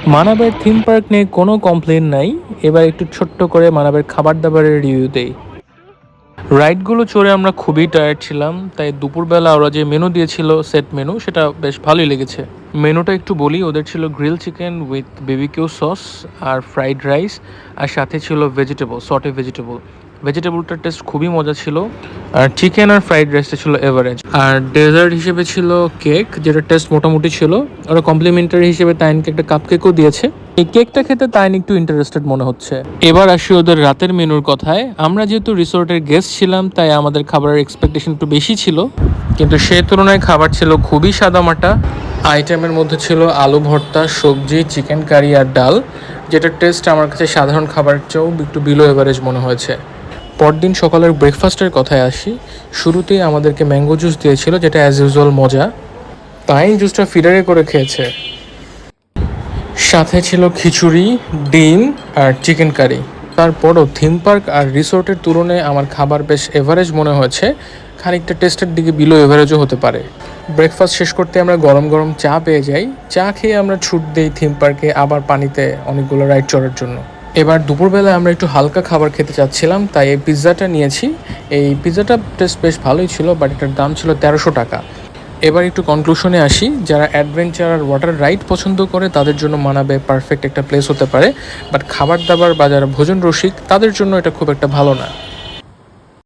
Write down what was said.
মানাবের theme park নিয়ে কোনো complain নাই। এবার একটু ছোট্ট করে মানাবের খাবার দাবারের রিভিউ দেই। রাইডগুলো চড়ে আমরা খুবই টায়ার্ড ছিলাম, তাই দুপুরবেলা ওরা যে মেনু দিয়েছিল সেট মেনু, সেটা বেশ ভালোই লেগেছে। মেনুটা একটু বলি, ওদের ছিল grill chicken with BBQ sauce আর ফ্রাইড রাইস, আর সাথে ছিল ভেজিটেবল, সটে ভেজিটেবল। ভেজিটেবলটার টেস্ট খুবই মজা ছিল। আর চিকেন আর ফ্রাইড রাইসটা ছিল এভারেজ। আর ডেজার্ট হিসেবে ছিল কেক, যেটা টেস্ট মোটামুটি ছিল। ওরা কমপ্লিমেন্টারি হিসেবে তাইনকে একটা কাপ কেকও দিয়েছে। এই কেকটা খেতে তাইন একটু ইন্টারেস্টেড মনে হচ্ছে। এবার আসি ওদের রাতের মেনুর কথায়। আমরা যেহেতু রিসোর্টের গেস্ট ছিলাম, তাই আমাদের খাবারের এক্সপেকটেশন একটু বেশি ছিল, কিন্তু সে তুলনায় খাবার ছিল খুবই সাদামাটা। আইটেমের মধ্যে ছিল আলু ভর্তা, সবজি, চিকেন কারি আর ডাল, যেটার টেস্ট আমার কাছে সাধারণ খাবারের চেয়েও একটু বিলো এভারেজ মনে হয়েছে। পরদিন সকালের ব্রেকফাস্টের কথায় আসি। শুরুতেই আমাদেরকে ম্যাঙ্গো জুস দিয়েছিল, যেটা অ্যাজ ইউজুয়াল মজা। তাই জুসটা ফিডারে করে খেয়েছে। সাথে ছিল খিচুড়ি, ডিম আর চিকেন কারি। তারপরও থিম পার্ক আর রিসোর্টের তুলনায় আমার খাবার বেশ এভারেজ মনে হয়েছে, খানিকটা টেস্টের দিকে বিলো এভারেজও হতে পারে। ব্রেকফাস্ট শেষ করতে আমরা গরম গরম চা পেয়ে যাই। চা খেয়ে আমরা ছুট দিই থিম পার্কে, আবার পানিতে অনেকগুলো রাইড চড়ার জন্য। এবার দুপুরবেলায় আমরা একটু হালকা খাবার খেতে চাচ্ছিলাম, তাই এই পিৎজাটা নিয়েছি। এই পিৎজাটা টেস্ট বেশ ভালোই ছিল, বাট এটার দাম ছিল 1300 টাকা। এবার একটু কনক্লুশনে আসি। যারা অ্যাডভেঞ্চার আর ওয়াটার রাইড পছন্দ করে তাদের জন্য মানাবে পারফেক্ট একটা প্লেস হতে পারে, বাট খাবার দাবার বা যারা ভোজন রসিক তাদের জন্য এটা খুব একটা ভালো না।